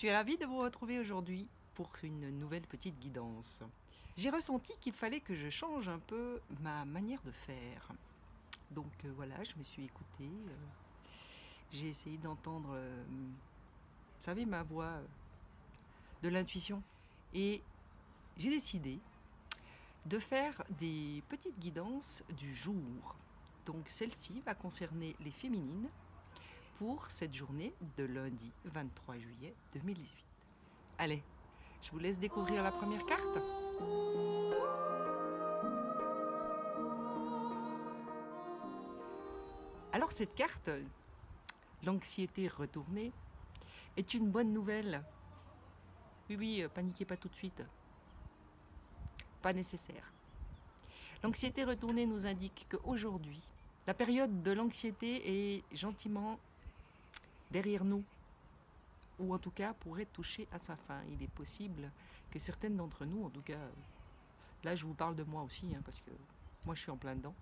suis ravie de vous retrouver aujourd'hui pour une nouvelle petite guidance. J'ai ressenti qu'il fallait que je change un peu ma manière de faire. Donc voilà, je me suis écoutée. J'ai essayé d'entendre, vous savez, ma voix de l'intuition. Et j'ai décidé de faire des petites guidances du jour. Donc celle-ci va concerner les féminines pour cette journée de lundi 23 juillet 2018. Allez, je vous laisse découvrir la première carte. Alors cette carte, l'anxiété retournée, est une bonne nouvelle. Oui, paniquez pas tout de suite. Pas nécessaire. L'anxiété retournée nous indique qu'aujourd'hui, la période de l'anxiété est gentiment derrière nous, ou en tout cas pourrait toucher à sa fin. Il est possible que certaines d'entre nous, en tout cas, là je vous parle de moi aussi, parce que moi je suis en plein dedans,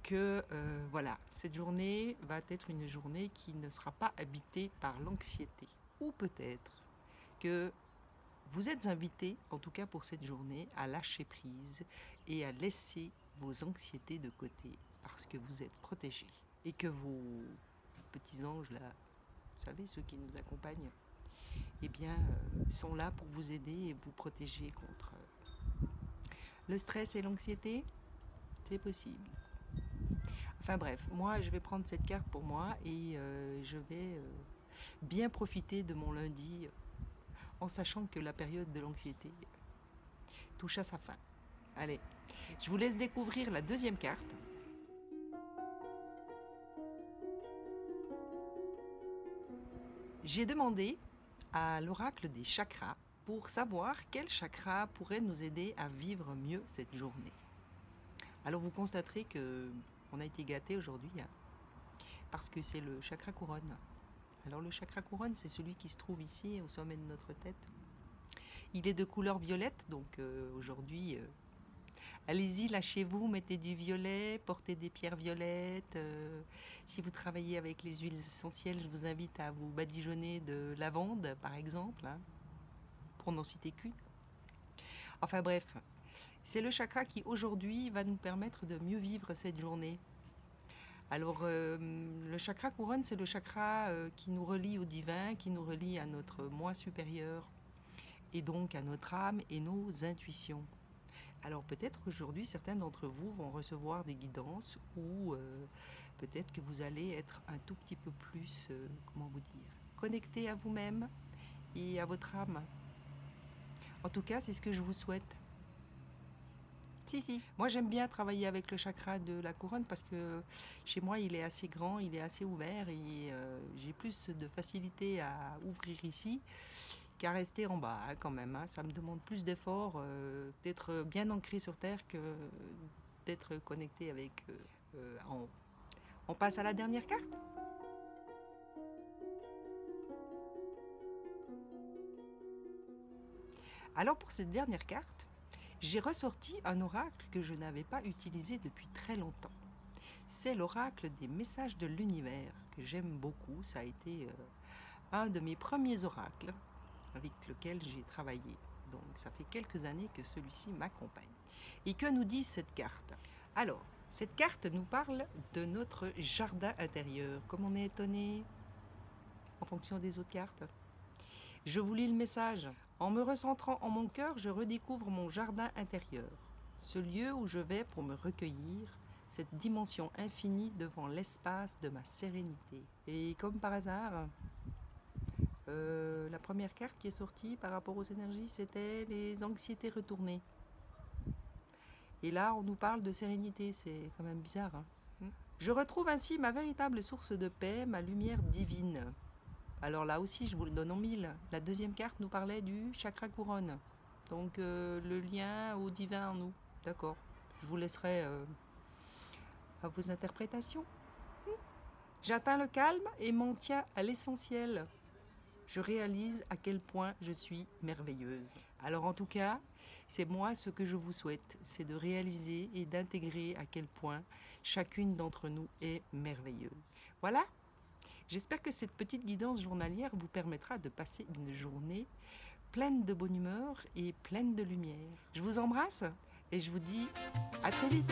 que voilà, cette journée va être une journée qui ne sera pas habitée par l'anxiété. Ou peut-être que vous êtes invité, en tout cas pour cette journée, à lâcher prise et à laisser vos anxiétés de côté parce que vous êtes protégés et que vos petits anges là, vous savez, ceux qui nous accompagnent, eh bien, sont là pour vous aider et vous protéger contre le stress et l'anxiété. C'est possible. Enfin bref, moi je vais prendre cette carte pour moi et je vais bien profiter de mon lundi en sachant que la période de l'anxiété touche à sa fin. Allez, je vous laisse découvrir la deuxième carte. J'ai demandé à l'oracle des chakras pour savoir quel chakra pourrait nous aider à vivre mieux cette journée. Alors vous constaterez qu'on a été gâtés aujourd'hui parce que c'est le chakra couronne. Alors le chakra couronne, c'est celui qui se trouve ici au sommet de notre tête. Il est de couleur violette, donc aujourd'hui, allez-y, lâchez-vous, mettez du violet, portez des pierres violettes. Si vous travaillez avec les huiles essentielles, je vous invite à vous badigeonner de lavande, par exemple, pour n'en citer qu'une. Enfin bref, c'est le chakra qui aujourd'hui va nous permettre de mieux vivre cette journée. Alors le chakra couronne, c'est le chakra qui nous relie au divin, qui nous relie à notre moi supérieur et donc à notre âme et nos intuitions. Alors peut-être qu'aujourd'hui, certains d'entre vous vont recevoir des guidances ou peut-être que vous allez être un tout petit peu plus, comment vous dire, connecté à vous-même et à votre âme. En tout cas, c'est ce que je vous souhaite. Si. Moi, j'aime bien travailler avec le chakra de la couronne parce que chez moi, il est assez grand, il est assez ouvert et j'ai plus de facilité à ouvrir ici qu'à rester en bas quand même. Ça me demande plus d'efforts d'être bien ancré sur Terre que d'être connecté avec en haut. On passe à la dernière carte. Alors pour cette dernière carte, j'ai ressorti un oracle que je n'avais pas utilisé depuis très longtemps. C'est l'oracle des messages de l'univers que j'aime beaucoup. Ça a été un de mes premiers oracles avec lequel j'ai travaillé. Donc ça fait quelques années que celui-ci m'accompagne. Et que nous dit cette carte? Alors, cette carte nous parle de notre jardin intérieur. Comme on est étonné en fonction des autres cartes. Je vous lis le message. En me recentrant en mon cœur, je redécouvre mon jardin intérieur. Ce lieu où je vais pour me recueillir, cette dimension infinie devant l'espace de ma sérénité. Et comme par hasard, la première carte qui est sortie par rapport aux énergies, c'était les anxiétés retournées. Et là, on nous parle de sérénité, c'est quand même bizarre. Je retrouve ainsi ma véritable source de paix, ma lumière divine. Alors là aussi, je vous le donne en mille. La deuxième carte nous parlait du chakra couronne. Donc le lien au divin en nous. D'accord. Je vous laisserai à vos interprétations. J'atteins le calme et m'en tiens à l'essentiel. Je réalise à quel point je suis merveilleuse. Alors en tout cas, c'est moi ce que je vous souhaite, c'est de réaliser et d'intégrer à quel point chacune d'entre nous est merveilleuse. Voilà. J'espère que cette petite guidance journalière vous permettra de passer une journée pleine de bonne humeur et pleine de lumière. Je vous embrasse et je vous dis à très vite.